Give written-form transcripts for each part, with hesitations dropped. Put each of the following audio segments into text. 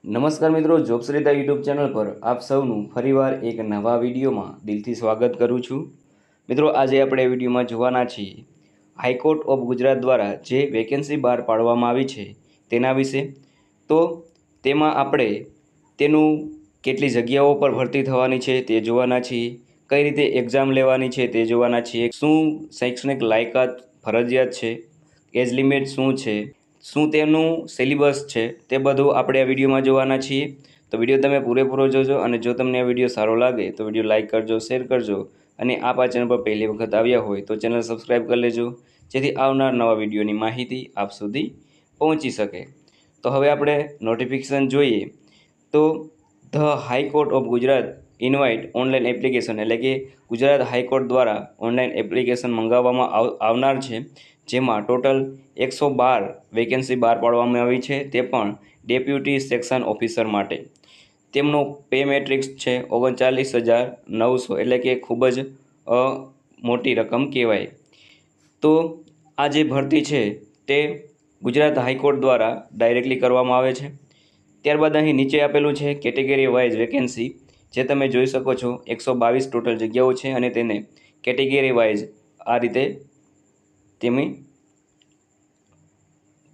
નમસ્કાર મિત્રો, જોબ્સરીતા YouTube channel પર આપ સૌનું ફરીવાર એક નવા વિડીયોમાં દિલથી સ્વાગત કરું છું। મિત્રો, આજે આપણે વિડીયોમાં જોવાના છીએ હાઈકોર્ટ ઓફ ગુજરાત દ્વારા જે વેકેન્સી બહાર પાડવામાં આવી છે તેના વિશે। તો તેમાં આપણે તેનું કેટલી જગ્યાઓ પર ભરતી થવાની છે તે જોવાના છીએ, કઈ રીતે એક્ઝામ લેવાની છે તે જોવાના છીએ, શું શૈક્ષણિક લાયકાત ફરજિયાત છે, એજ લિમિટ શું છે, શું તેનું સિલેબસ છે તે બધું આપણે આ વિડીયોમાં જોવાના છીએ। તો વિડીયો તમે પૂરેપૂરો જોજો અને જો તમને આ વિડીયો સારો લાગે તો વિડીયો લાઇક કરજો, શેર કરજો અને આપ આ ચેનલ પર પહેલી વખત આવ્યા હોય તો ચેનલ સબસ્ક્રાઈબ કરી લેજો, જેથી આવનાર નવા વિડીયોની માહિતી આપ સુધી પહોંચી શકે। તો હવે આપણે નોટિફિકેશન જોઈએ તો the high court of Gujarat invite online application, એટલે કે ગુજરાત હાઈકોર્ટ દ્વારા ઓનલાઈન એપ્લિકેશન મંગાવવામાં આવનાર છે, જેમાં ટોટલ 112 વેકેન્સી બહાર પાડવામાં આવી છે, તે પણ ડેપ્યુટી સેક્શન ઓફિસર માટે। તેમનો પે મેટ્રિક્સ છે 39,900, એટલે કે ખૂબ જ મોટી રકમ કહેવાય। તો આ જે ભરતી છે તે ગુજરાત હાઈકોર્ટ દ્વારા ડાયરેક્ટલી કરવામાં આવે છે। ત્યારબાદ અહીં નીચે આપેલું છે કેટેગરી વાઇઝ વેકેન્સી, જે તમે જોઈ શકો છો 122 ટોટલ જગ્યાઓ છે અને તેને કેટેગરી વાઇઝ આ રીતે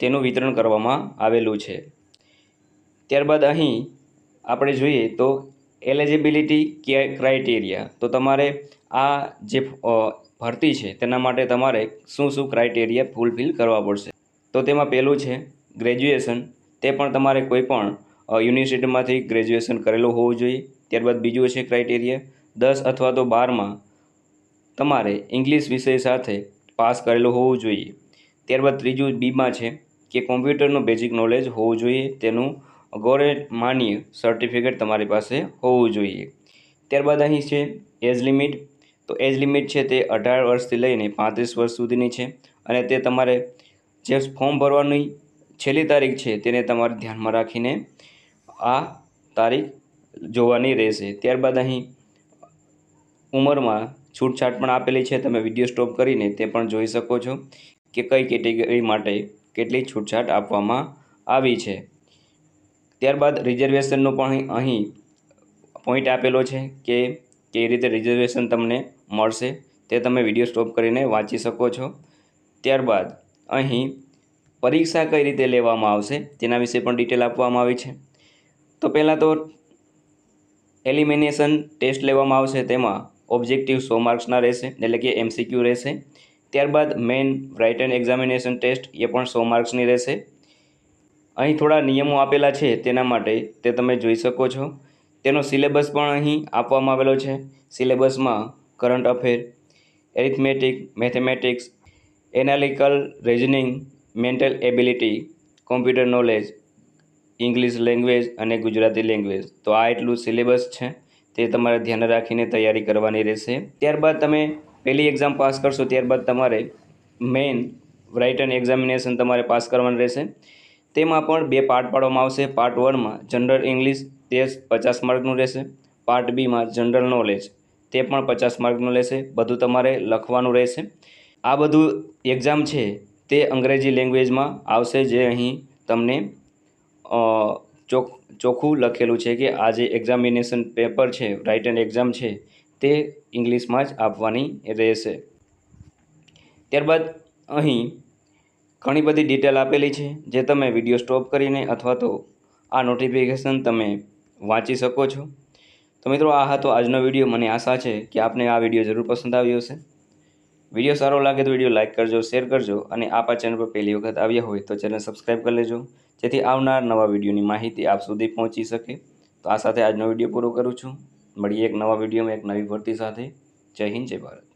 તેનું વિતરણ કરવામાં આવેલું છે। ત્યારબાદ અહીં આપણે જોઈએ તો એલિજિબિલિટી ક્રાઇટેરિયા, તો તમારે આ જે ભરતી છે તેના માટે તમારે શું શું ક્રાઇટેરિયા ફૂલફિલ કરવા પડશે। તો તેમાં પહેલું છે ગ્રેજ્યુએશન, તે પણ તમારે કોઈ પણ યુનિવર્સિટીમાંથી ગ્રેજ્યુએશન કરેલું હોવું જોઈએ। ત્યારબાદ બીજું છે ક્રાઇટેરિયા 10 અથવા તો 12માં તમારે ઇંગ્લિશ વિષય સાથે પાસ કરેલું હોવું જોઈએ। ત્યારબાદ ત્રીજું બીમાં છે કે કોમ્પ્યુટરનું બેઝિક નોલેજ હોવું જોઈએ, તેનું ગવર્મેન્ટ માન્ય સર્ટિફિકેટ તમારી પાસે હોવું જોઈએ। ત્યારબાદ અહીં છે એજ લિમિટ, તો એજ લિમિટ છે તે 18 વર્ષથી લઈને 35 વર્ષ સુધીની છે અને તે તમારે જે ફોર્મ ભરવાની છેલ્લી તારીખ છે તેને તમારે ધ્યાનમાં રાખીને આ તારીખ જોવાની રહેશે। ત્યારબાદ અહીં ઉંમરમાં છૂટછાટ પણ આપેલી છે, તમે વિડીયો સ્ટોપ કરીને તે પણ જોઈ શકો છો કે કઈ કેટેગરી માટે કેટલી છૂટછાટ આપવામાં આવી છે। ત્યારબાદ રિઝર્વેશનનો પણ અહીં પોઈન્ટ આપેલો છે કે કેવી રીતે રિઝર્વેશન તમને મળશે, તે તમે વિડીયો સ્ટોપ કરીને વાંચી શકો છો। ત્યારબાદ અહીં પરીક્ષા કઈ રીતે લેવામાં આવશે તેના વિશે પણ ડિટેલ આપવામાં આવી છે। તો પહેલાં તો એલિમિનેશન ટેસ્ટ લેવામાં આવશે, તેમાં ઓબ્જેક્ટિવ 100 માર્ક્સના રહેશે, એટલે કે MCQ રહેશે। ત્યારબાદ મેઇન રાઇટન એક્ઝામિનેશન ટેસ્ટ, એ પણ 100 માર્ક્સની રહેશે। અહીં થોડા નિયમો આપેલા છે તેના માટે તે તમે જોઈ શકો છો। તેનો સિલેબસ પણ અહીં આપવામાં આવેલો છે। સિલેબસમાં current affair, arithmetic, mathematics, analytical reasoning, mental ability, computer knowledge, English language અને ગુજરાતી લેંગ્વેજ, તો આ એટલું સિલેબસ છે, તે તમારે ધ્યાન રાખીને તૈયારી કરવાની રહેશે। ત્યારબાદ તમે પહેલી એક્ઝામ પાસ કરશો, ત્યારબાદ તમારે મેઇન રાઇટન એક્ઝામિનેશન તમારે પાસ કરવાનું રહેશે। તેમાં પણ 2 પાર્ટ પાડવામાં આવશે। પાર્ટ 1માં જનરલ ઇંગ્લિશ, તે 50 માર્કનું રહેશે। પાર્ટ બીમાં જનરલ નોલેજ, તે પણ 50 માર્કનું રહેશે। બધું તમારે લખવાનું રહેશે। આ બધું એક્ઝામ છે તે અંગ્રેજી લેંગ્વેજમાં આવશે, જે અહીં તમને ચોખ્ખું લખેલું છે કે આ જે એક્ઝામિનેશન પેપર છે, રાઇટન એક્ઝામ છે, તે ઇંગ્લિશમાં જ આપવાની રહેશે। ત્યારબાદ અહીં ઘણી બધી ડિટેલ આપેલી છે, જે તમે વિડીયો સ્ટોપ કરીને અથવા તો આ નોટિફિકેશન તમે વાંચી શકો છો। તો મિત્રો, આ હતો આજનો વિડીયો। મને આશા છે કે આપને આ વિડીયો જરૂર પસંદ આવ્યો હશે। વિડીયો સારો લાગે તો વિડીયો લાઇક કરજો, શેર કરજો અને આપ આ ચેનલ પર પહેલી વખત આવ્યા હોય તો ચેનલ સબસ્ક્રાઈબ કરી લેજો, જેથી આવનાર નવા વિડીયોની માહિતી આપ સુધી પહોંચી શકે। તો આ સાથે આજનો વિડીયો પૂરો કરું છું। મળીએ એક નવા વિડીયોમાં એક નવી ભરતી સાથે। જય હિન્દ, જય ભારત।